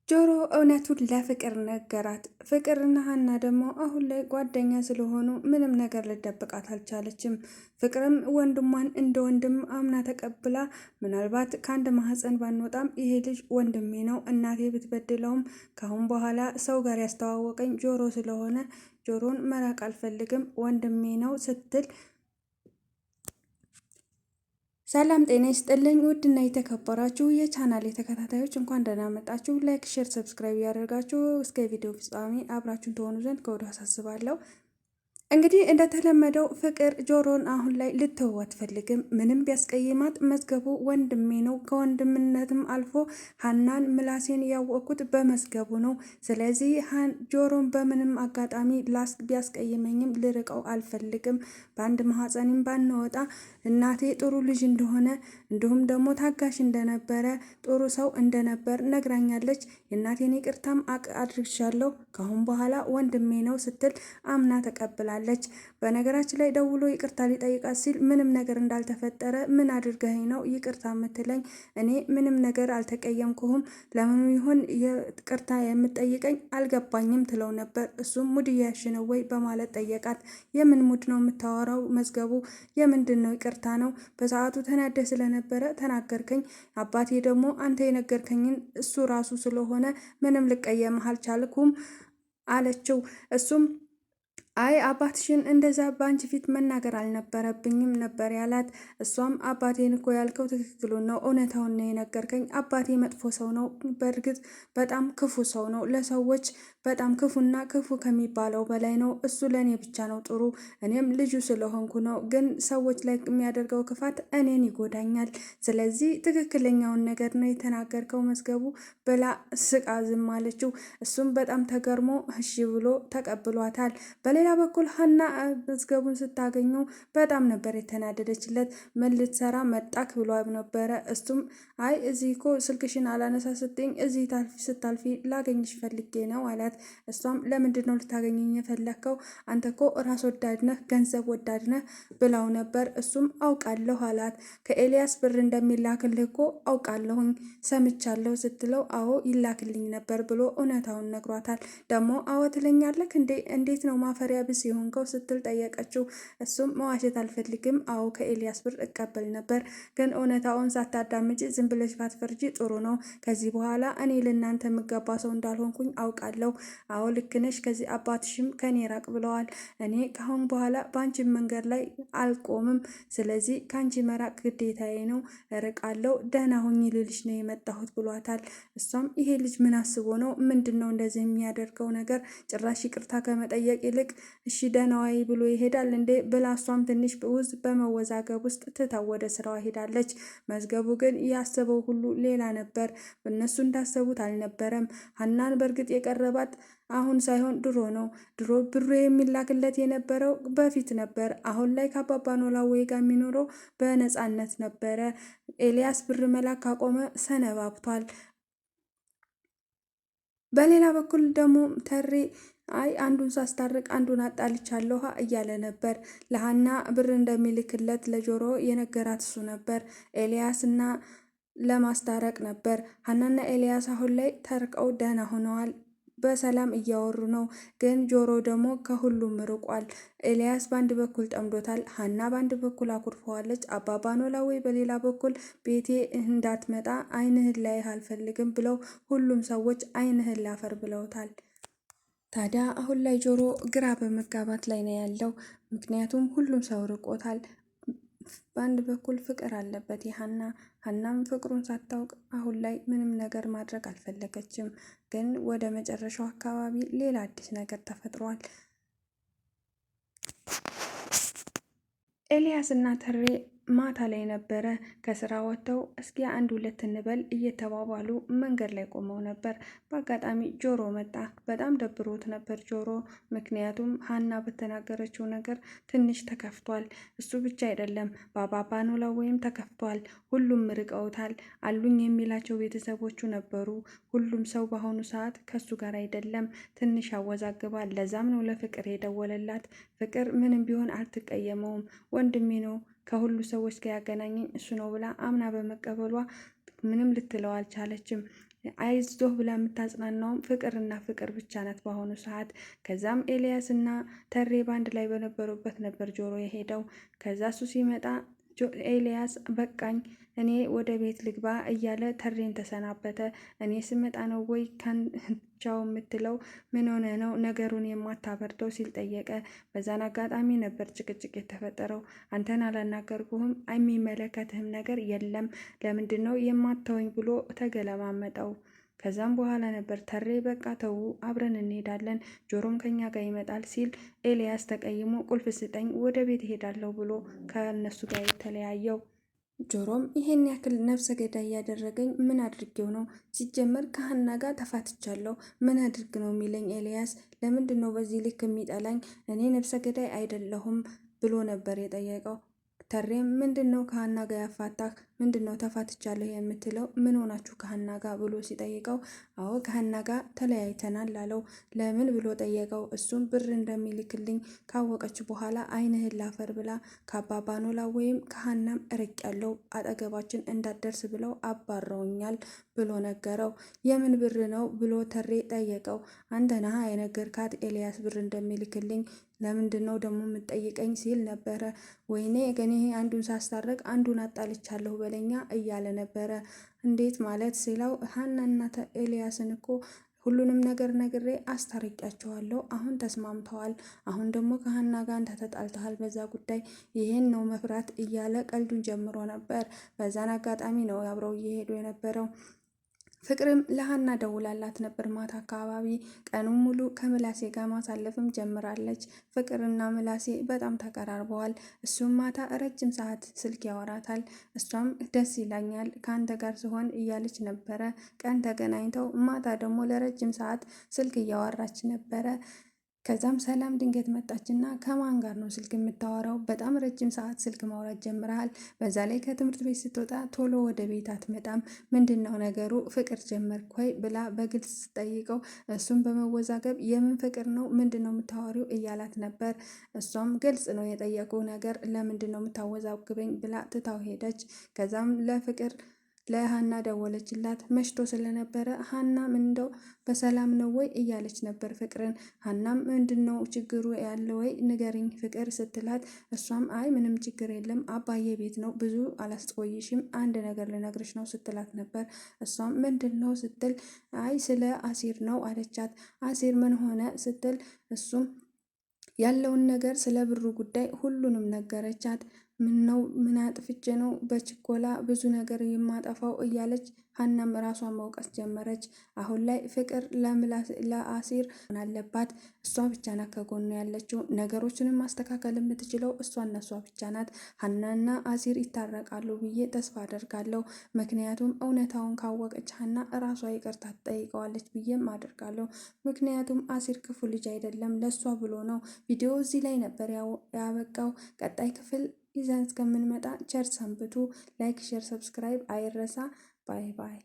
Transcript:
ጆሮ እውነቱን ለፍቅር ነገራት። ፍቅርና ሀና ደግሞ አሁን ላይ ጓደኛ ስለሆኑ ምንም ነገር ልደብቃት አልቻለችም። ፍቅርም ወንድሟን እንደ ወንድም አምና ተቀብላ ምናልባት ከአንድ ማህፀን ባንወጣም ይሄ ልጅ ወንድሜ ነው፣ እናቴ ብትበድለውም ካሁን በኋላ ሰው ጋር ያስተዋወቀኝ ጆሮ ስለሆነ ጆሮን መራቅ አልፈልግም፣ ወንድሜ ነው ስትል ሰላም ጤና ይስጥልኝ። ውድና የተከበራችሁ የቻናል ተከታታዮች እንኳን ደህና መጣችሁ። ላይክ፣ ሼር፣ ሰብስክራይብ ያደርጋችሁ እስከ ቪዲዮ ፍጻሜ አብራችሁን ትሆኑ ዘንድ ከወዲሁ አሳስባለሁ። እንግዲህ እንደተለመደው ፍቅር ጆሮን አሁን ላይ ልትተው አትፈልግም። ምንም ቢያስቀይማት መዝገቡ ወንድሜ ነው፣ ከወንድምነትም አልፎ ሀናን ምላሴን ያወቅኩት በመዝገቡ ነው። ስለዚህ ጆሮን በምንም አጋጣሚ ቢያስቀይመኝም ልርቀው አልፈልግም። በአንድ ማህፀንም ባንወጣ እናቴ ጥሩ ልጅ እንደሆነ እንዲሁም ደግሞ ታጋሽ እንደነበረ ጥሩ ሰው እንደነበር ነግራኛለች። የእናቴን ይቅርታም አድርሻለሁ። ካሁን በኋላ ወንድሜ ነው ስትል አምና ተቀብላለች። በነገራችን ላይ ደውሎ ይቅርታ ሊጠይቃት ሲል ምንም ነገር እንዳልተፈጠረ ምን አድርገኸኝ ነው ይቅርታ የምትለኝ? እኔ ምንም ነገር አልተቀየምኩህም፣ ለምን ይሆን ይቅርታ የምትጠይቀኝ አልገባኝም ትለው ነበር። እሱም ሙድ እያልሽ ነው ወይ በማለት ጠየቃት። የምን ሙድ ነው የምታወራው? መዝገቡ የምንድን ነው ይቅርታ ነው? በሰዓቱ ተናደ ስለነበረ ተናገርከኝ። አባቴ ደግሞ አንተ የነገርከኝን እሱ ራሱ ስለሆነ ምንም ልቀየምህ አልቻልኩም አለችው። እሱም አይ አባትሽን እንደዛ በአንቺ ፊት መናገር አልነበረብኝም ነበር ያላት። እሷም አባቴን እኮ ያልከው ትክክሉን ነው፣ እውነታውን ነው የነገርከኝ። አባቴ መጥፎ ሰው ነው፣ በእርግጥ በጣም ክፉ ሰው ነው፣ ለሰዎች በጣም ክፉና ክፉ ከሚባለው በላይ ነው። እሱ ለእኔ ብቻ ነው ጥሩ፣ እኔም ልጁ ስለሆንኩ ነው። ግን ሰዎች ላይ የሚያደርገው ክፋት እኔን ይጎዳኛል። ስለዚህ ትክክለኛውን ነገር ነው የተናገርከው መዝገቡ ብላ ስቃ ዝም አለችው። እሱም በጣም ተገርሞ እሺ ብሎ ተቀብሏታል። በሌላ በኩል ሀና መዝገቡን ስታገኘው በጣም ነበር የተናደደችለት። ምን ልትሰራ መጣክ ብሎ ነበረ። እሱም አይ እዚህ እኮ ስልክሽን አላነሳ ስትኝ እዚህ ስታልፊ ላገኝሽ ፈልጌ ነው አላት። እሷም ለምንድን ነው ልታገኘኝ የፈለግከው? አንተ እኮ ራስ ወዳድ ነህ፣ ገንዘብ ወዳድ ነህ ብላው ነበር። እሱም አውቃለሁ አላት። ከኤልያስ ብር እንደሚላክልህ እኮ አውቃለሁኝ ሰምቻለሁ ስትለው አዎ ይላክልኝ ነበር ብሎ እውነታውን ነግሯታል። ደግሞ አዎ ትለኛለህ እንዴ? እንዴት ነው ማፈሪያ ብስ የሆንከው ስትል ጠየቀችው። እሱም መዋሸት አልፈልግም፣ አዎ ከኤልያስ ብር እቀበል ነበር፣ ግን እውነታውን ሳታዳምጪ ዝም ብለሽ ባትፈርጂ ጥሩ ነው። ከዚህ በኋላ እኔ ለእናንተ የምገባ ሰው እንዳልሆንኩኝ አውቃለሁ። አዎ ልክ ነሽ፣ ከዚህ አባትሽም ከኔ ራቅ ብለዋል። እኔ ካሁን በኋላ በአንቺ መንገድ ላይ አልቆምም። ስለዚህ ከአንቺ መራቅ ግዴታዬ ነው፣ እርቃለሁ። ደህና ሁኚ ልልሽ ነው የመጣሁት ብሏታል። እሷም ይሄ ልጅ ምን አስቦ ነው? ምንድን ነው እንደዚህ የሚያደርገው ነገር? ጭራሽ ይቅርታ ከመጠየቅ ይልቅ እሺ ደህና ዋይ ብሎ ይሄዳል እንዴ ብላ እሷም ትንሽ ውዝ በመወዛገብ ውስጥ ትታው ወደ ስራዋ ሄዳለች። መዝገቡ ግን ያሰበው ሁሉ ሌላ ነበር። እነሱ እንዳሰቡት አልነበረም። ሀናን በእርግጥ የቀረባት አሁን ሳይሆን ድሮ ነው። ድሮ ብሩ የሚላክለት የነበረው በፊት ነበር። አሁን ላይ ከአባባ ኖላዊ ጋር የሚኖረው በነፃነት ነበረ። ኤልያስ ብር መላክ ካቆመ ሰነባብቷል። በሌላ በኩል ደግሞ ተሬ አይ አንዱን ሳስታርቅ አንዱን አጣልቻለሁ እያለ ነበር። ለሀና ብር እንደሚልክለት ለጆሮ የነገራት እሱ ነበር። ኤልያስና ለማስታረቅ ነበር። ሀናና ኤልያስ አሁን ላይ ተርቀው ደህና ሆነዋል። በሰላም እያወሩ ነው። ግን ጆሮ ደግሞ ከሁሉም ርቋል። ኤልያስ በአንድ በኩል ጠምዶታል። ሀና በአንድ በኩል አኩርፈዋለች። አባባ ኖላዊ በሌላ በኩል ቤቴ እንዳትመጣ አይንህን ላይህ አልፈልግም ብለው ሁሉም ሰዎች አይንህን ላፈር ብለውታል። ታዲያ አሁን ላይ ጆሮ ግራ በመጋባት ላይ ነው ያለው። ምክንያቱም ሁሉም ሰው ርቆታል። በአንድ በኩል ፍቅር አለበት ሀናም ፍቅሩን ሳታውቅ አሁን ላይ ምንም ነገር ማድረግ አልፈለገችም። ግን ወደ መጨረሻው አካባቢ ሌላ አዲስ ነገር ተፈጥሯል። ኤልያስ እና ተሬ ማታ ላይ ነበረ ከስራ ወጥተው እስኪ አንድ ሁለት እንበል እየተባባሉ መንገድ ላይ ቆመው ነበር። በአጋጣሚ ጆሮ መጣ። በጣም ደብሮት ነበር ጆሮ፣ ምክንያቱም ሀና በተናገረችው ነገር ትንሽ ተከፍቷል። እሱ ብቻ አይደለም በአባባ ኖላዊም ተከፍቷል። ሁሉም ርቀውታል። አሉኝ የሚላቸው ቤተሰቦቹ ነበሩ። ሁሉም ሰው በአሁኑ ሰዓት ከሱ ጋር አይደለም። ትንሽ ያወዛግባል። ለዛም ነው ለፍቅር የደወለላት። ፍቅር ምንም ቢሆን አልትቀየመውም። ወንድሜ ነው ከሁሉ ሰዎች ጋር ያገናኘኝ እሱ ነው ብላ አምና በመቀበሏ ምንም ልትለው አልቻለችም። አይዞህ ብላ የምታጽናናውም ፍቅርና ፍቅር ብቻ ናት በአሁኑ ሰዓት። ከዛም ኤልያስ እና ተሬ ባንድ ላይ በነበሩበት ነበር ጆሮ የሄደው። ከዛ እሱ ሲመጣ ኤልያስ በቃኝ እኔ ወደ ቤት ልግባ እያለ ተሬን ተሰናበተ። እኔ ስመጣ ነው ወይ ቻው የምትለው? ምን ሆነ ነው ነገሩን የማታበርደው ሲል ጠየቀ። በዛን አጋጣሚ ነበር ጭቅጭቅ የተፈጠረው። አንተን አላናገርኩህም፣ የሚመለከትህም ነገር የለም፣ ለምንድን ነው የማታወኝ ብሎ ተገለማመጠው። ከዛም በኋላ ነበር ተሬ በቃ ተዉ አብረን እንሄዳለን፣ ጆሮም ከኛ ጋር ይመጣል ሲል ኤልያስ ተቀይሞ ቁልፍ ስጠኝ ወደ ቤት እሄዳለሁ ብሎ ከእነሱ ጋር የተለያየው። ጆሮም ይሄን ያክል ነፍሰ ገዳይ እያደረገኝ ምን አድርጌው ነው? ሲጀመር ከሀና ጋር ተፋትቻለሁ፣ ምን አድርግ ነው የሚለኝ ኤልያስ? ለምንድን ነው በዚህ ልክ የሚጠላኝ? እኔ ነፍሰ ገዳይ አይደለሁም ብሎ ነበር የጠየቀው። ተሬም ምንድን ነው ከሀና ጋር ያፋታህ? ምንድን ነው ተፋትቻለሁ የምትለው? ምን ሆናችሁ ከሀና ጋር ብሎ ሲጠይቀው አዎ ከሀና ጋር ተለያይተናል አለው። ለምን ብሎ ጠየቀው። እሱም ብር እንደሚልክልኝ ካወቀች በኋላ ዓይንህን ላፈር ብላ ከአባባ ኖላዊ ወይም ከሀናም እርቅ ያለው አጠገባችን እንዳትደርስ ብለው አባረውኛል ብሎ ነገረው። የምን ብር ነው ብሎ ተሬ ጠየቀው። አንተ ነህ የነገርካት ኤልያስ ብር እንደሚልክልኝ፣ ለምንድን ነው ደግሞ የምትጠይቀኝ ሲል ነበረ። ወይኔ ገኔ አንዱን ሳስታረቅ አንዱን አጣልቻለሁ በለኛ እያለ ነበረ። እንዴት ማለት ሲለው ሀናና ኤልያስን እኮ ሁሉንም ነገር ነግሬ አስታርቂያቸዋለሁ፣ አሁን ተስማምተዋል። አሁን ደግሞ ከሀና ጋር አንተ ተጣልተሃል በዛ ጉዳይ፣ ይሄን ነው መፍራት እያለ ቀልዱን ጀምሮ ነበር። በዛን አጋጣሚ ነው አብረው እየሄዱ የነበረው። ፍቅርም ለሀና ደውላላት ነበር ማታ አካባቢ። ቀኑን ሙሉ ከምላሴ ጋር ማሳለፍም ጀምራለች። ፍቅርና ምላሴ በጣም ተቀራርበዋል። እሱም ማታ ረጅም ሰዓት ስልክ ያወራታል። እሷም ደስ ይላኛል ከአንተ ጋር ሲሆን እያለች ነበረ። ቀን ተገናኝተው ማታ ደግሞ ለረጅም ሰዓት ስልክ እያወራች ነበረ። ከዛም ሰላም ድንገት መጣችና ከማን ጋር ነው ስልክ የምታወራው? በጣም ረጅም ሰዓት ስልክ ማውራት ጀምረሃል። በዛ ላይ ከትምህርት ቤት ስትወጣ ቶሎ ወደ ቤት አትመጣም። ምንድን ነው ነገሩ? ፍቅር ጀመርክ ወይ ብላ በግልጽ ስጠይቀው እሱም በመወዛገብ የምን ፍቅር ነው? ምንድን ነው የምታወሪው? እያላት ነበር። እሷም ግልጽ ነው የጠየቁ ነገር፣ ለምንድን ነው የምታወዛግበኝ ብላ ትታው ሄደች። ከዛም ለሀና ደወለችላት። መሽቶ ስለነበረ ሀና ምንደው በሰላም ነው ወይ እያለች ነበር ፍቅርን። ሀናም ምንድነው ችግሩ ያለ ወይ ንገሪኝ ፍቅር ስትላት፣ እሷም አይ ምንም ችግር የለም አባዬ ቤት ነው ብዙ አላስቆይሽም፣ አንድ ነገር ልነግርሽ ነው ስትላት ነበር። እሷም ምንድን ነው ስትል፣ አይ ስለ አሲር ነው አለቻት። አሲር ምን ሆነ ስትል፣ እሱም ያለውን ነገር ስለ ብሩ ጉዳይ ሁሉንም ነገረቻት። ምነው ምን አጥፍቼ ነው በችኮላ ብዙ ነገር የማጠፋው እያለች ሀናም ራሷን መውቀስ ጀመረች። አሁን ላይ ፍቅር ለአሲር አለባት። እሷ ብቻ ናት ከጎኑ ያለችው። ነገሮችንም ማስተካከል የምትችለው እሷና እሷ ብቻ ናት። ሀናና አሲር ይታረቃሉ ብዬ ተስፋ አደርጋለሁ። ምክንያቱም እውነታውን ካወቀች ሀና እራሷ ይቅርታ ትጠይቀዋለች ብዬም አደርጋለሁ። ምክንያቱም አሲር ክፉ ልጅ አይደለም፣ ለእሷ ብሎ ነው። ቪዲዮ እዚህ ላይ ነበር ያበቃው። ቀጣይ ክፍል ይዘን እስከምንመጣ ቸር ሰንብቱ። ላይክ፣ ሼር፣ ሰብስክራይብ አይረሳ። ባይ ባይ።